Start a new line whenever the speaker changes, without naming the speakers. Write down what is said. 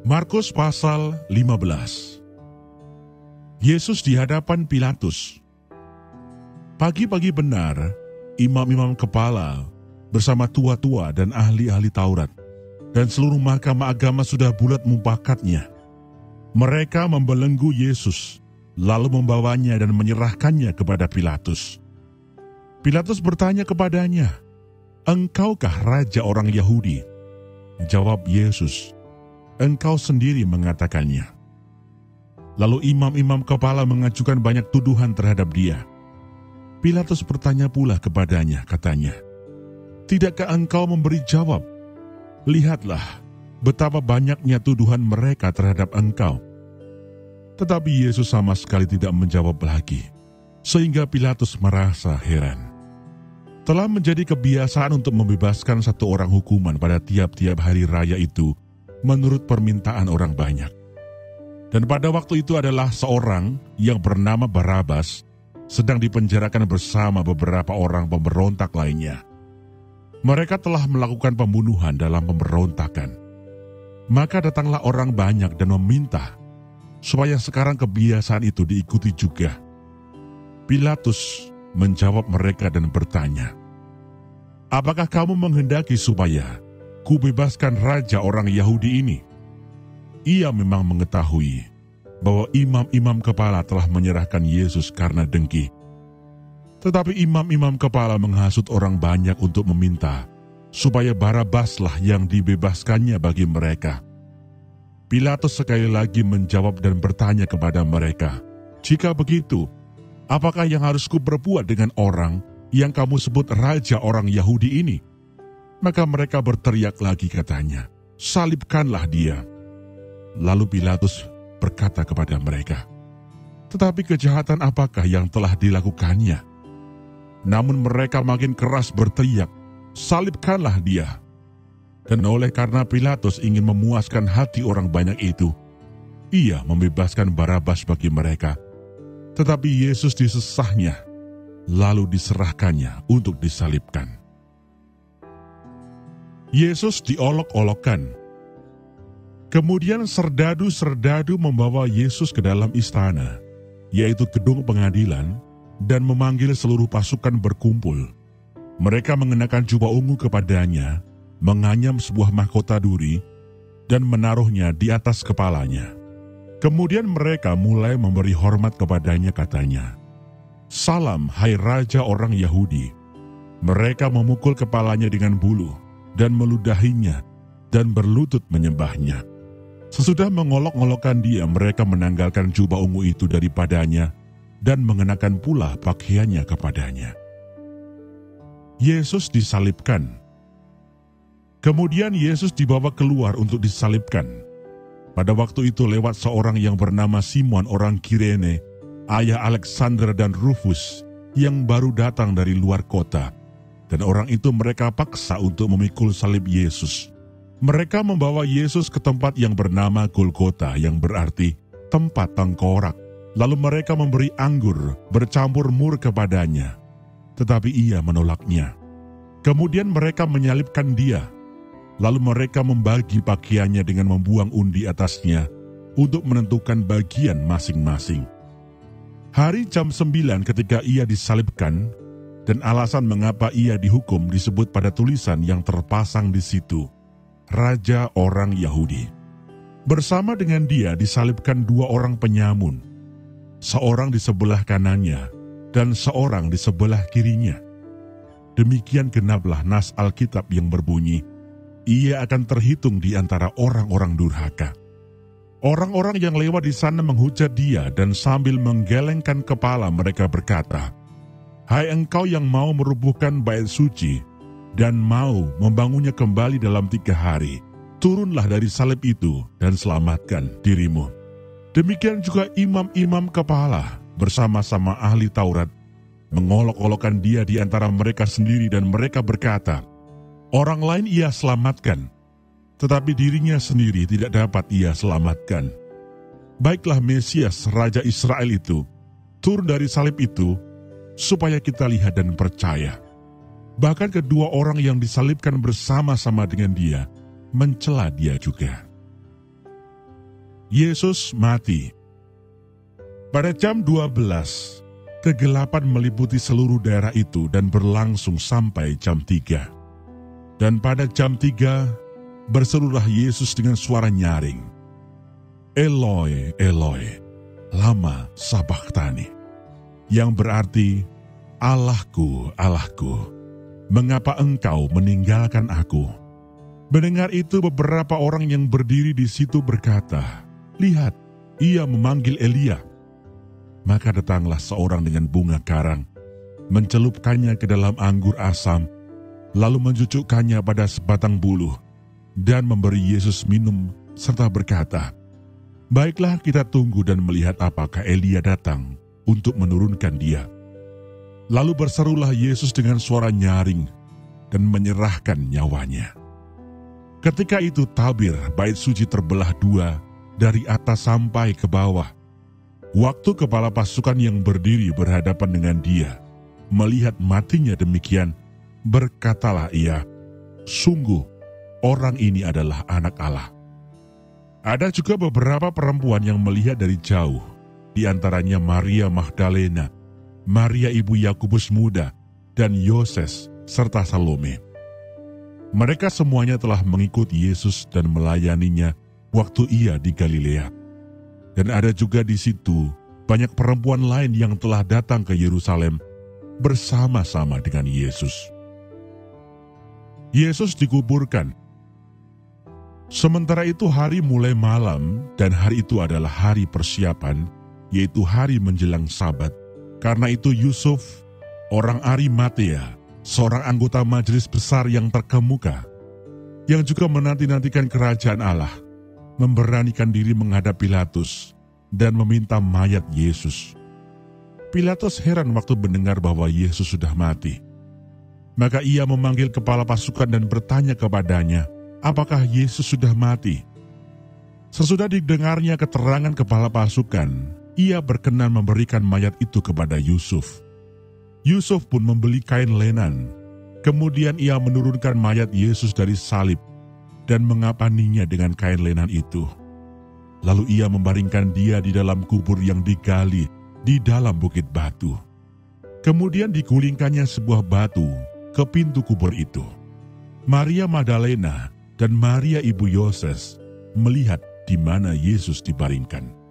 Markus pasal 15. Yesus di hadapan Pilatus. Pagi-pagi benar, imam-imam kepala bersama tua-tua dan ahli-ahli Taurat dan seluruh mahkamah agama sudah bulat mempakatnya. Mereka membelenggu Yesus, lalu membawanya dan menyerahkannya kepada Pilatus. Pilatus bertanya kepadanya, "Engkaukah raja orang Yahudi?" Jawab Yesus, "Engkau sendiri mengatakannya." Lalu imam-imam kepala mengajukan banyak tuduhan terhadap dia. Pilatus bertanya pula kepadanya, katanya, "Tidakkah engkau memberi jawab? Lihatlah betapa banyaknya tuduhan mereka terhadap engkau." Tetapi Yesus sama sekali tidak menjawab lagi, sehingga Pilatus merasa heran. Telah menjadi kebiasaan untuk membebaskan satu orang hukuman pada tiap-tiap hari raya itu menurut permintaan orang banyak. Dan pada waktu itu adalah seorang yang bernama Barabas sedang dipenjarakan bersama beberapa orang pemberontak lainnya. Mereka telah melakukan pembunuhan dalam pemberontakan. Maka datanglah orang banyak dan meminta supaya sekarang kebiasaan itu diikuti juga. Pilatus menjawab mereka dan bertanya, "Apakah kamu menghendaki supaya kubebaskan raja orang Yahudi ini?" Ia memang mengetahui bahwa imam-imam kepala telah menyerahkan Yesus karena dengki. Tetapi imam-imam kepala menghasut orang banyak untuk meminta supaya Barabaslah yang dibebaskannya bagi mereka. Pilatus sekali lagi menjawab dan bertanya kepada mereka, "Jika begitu, apakah yang harus kuperbuat dengan orang yang kamu sebut raja orang Yahudi ini?" Maka mereka berteriak lagi katanya, "Salibkanlah dia." Lalu Pilatus berkata kepada mereka, "Tetapi kejahatan apakah yang telah dilakukannya?" Namun mereka makin keras berteriak, "Salibkanlah dia." Dan oleh karena Pilatus ingin memuaskan hati orang banyak itu, ia membebaskan Barabas bagi mereka. Tetapi Yesus disesahnya, lalu diserahkannya untuk disalibkan. Yesus diolok-olokkan. Kemudian serdadu-serdadu membawa Yesus ke dalam istana, yaitu gedung pengadilan, dan memanggil seluruh pasukan berkumpul. Mereka mengenakan jubah ungu kepadanya, menganyam sebuah mahkota duri, dan menaruhnya di atas kepalanya. Kemudian mereka mulai memberi hormat kepadanya, katanya, "Salam, hai Raja orang Yahudi." Mereka memukul kepalanya dengan bulu, dan meludahinya, dan berlutut menyembahnya. Sesudah mengolok-olokkan dia, mereka menanggalkan jubah ungu itu daripadanya dan mengenakan pula pakaiannya kepadanya. Yesus disalibkan. Kemudian Yesus dibawa keluar untuk disalibkan. Pada waktu itu lewat seorang yang bernama Simon orang Kirene, ayah Alexander dan Rufus, yang baru datang dari luar kota. Dan orang itu mereka paksa untuk memikul salib Yesus. Mereka membawa Yesus ke tempat yang bernama Golgota, yang berarti tempat tengkorak. Lalu mereka memberi anggur bercampur mur kepadanya, tetapi ia menolaknya. Kemudian mereka menyalibkan dia. Lalu mereka membagi pakaiannya dengan membuang undi atasnya untuk menentukan bagian masing-masing. Hari jam 9 ketika ia disalibkan, dan alasan mengapa ia dihukum disebut pada tulisan yang terpasang di situ, Raja orang Yahudi. Bersama dengan dia disalibkan dua orang penyamun, seorang di sebelah kanannya dan seorang di sebelah kirinya. Demikian genaplah nas Alkitab yang berbunyi, "Ia akan terhitung di antara orang-orang durhaka." Orang-orang yang lewat di sana menghujat dia dan sambil menggelengkan kepala mereka berkata, "Hai engkau yang mau merubuhkan bait suci dan mau membangunnya kembali dalam 3 hari, turunlah dari salib itu dan selamatkan dirimu." Demikian juga imam-imam kepala bersama-sama ahli Taurat mengolok-olokkan dia di antara mereka sendiri dan mereka berkata, "Orang lain ia selamatkan, tetapi dirinya sendiri tidak dapat ia selamatkan. Baiklah Mesias Raja Israel itu turun dari salib itu supaya kita lihat dan percaya." Bahkan kedua orang yang disalibkan bersama-sama dengan dia mencela dia juga. Yesus mati. Pada jam 12, kegelapan meliputi seluruh daerah itu dan berlangsung sampai jam 3. Dan pada jam 3, berserulah Yesus dengan suara nyaring, Eloi, Eloi, lama sabachthani, yang berarti, Allahku, Allahku, mengapa engkau meninggalkan aku? Mendengar itu beberapa orang yang berdiri di situ berkata, lihat, ia memanggil Elia. Maka datanglah seorang dengan bunga karang, mencelupkannya ke dalam anggur asam, lalu mencucukkannya pada sebatang buluh, dan memberi Yesus minum, serta berkata, baiklah kita tunggu dan melihat apakah Elia datang untuk menurunkan dia. Lalu berserulah Yesus dengan suara nyaring dan menyerahkan nyawanya. Ketika itu tabir bait suci terbelah dua dari atas sampai ke bawah. Waktu kepala pasukan yang berdiri berhadapan dengan dia melihat matinya demikian, berkatalah ia, sungguh orang ini adalah anak Allah. Ada juga beberapa perempuan yang melihat dari jauh, di antaranya Maria Magdalena, Maria ibu Yakobus muda, dan Yoses, serta Salome. Mereka semuanya telah mengikuti Yesus dan melayaninya waktu ia di Galilea. Dan ada juga di situ banyak perempuan lain yang telah datang ke Yerusalem bersama-sama dengan Yesus. Yesus dikuburkan. Sementara itu hari mulai malam, dan hari itu adalah hari persiapan, yaitu hari menjelang Sabat. Karena itu Yusuf, orang Arimatea, seorang anggota majelis besar yang terkemuka, yang juga menanti-nantikan kerajaan Allah, memberanikan diri menghadap Pilatus dan meminta mayat Yesus. Pilatus heran waktu mendengar bahwa Yesus sudah mati. Maka ia memanggil kepala pasukan dan bertanya kepadanya, apakah Yesus sudah mati? Sesudah didengarnya keterangan kepala pasukan, ia berkenan memberikan mayat itu kepada Yusuf. Yusuf pun membeli kain lenan. Kemudian ia menurunkan mayat Yesus dari salib dan mengapaninya dengan kain lenan itu. Lalu ia membaringkan dia di dalam kubur yang digali di dalam bukit batu. Kemudian digulingkannya sebuah batu ke pintu kubur itu. Maria Magdalena dan Maria ibu Yoses melihat di mana Yesus dibaringkan.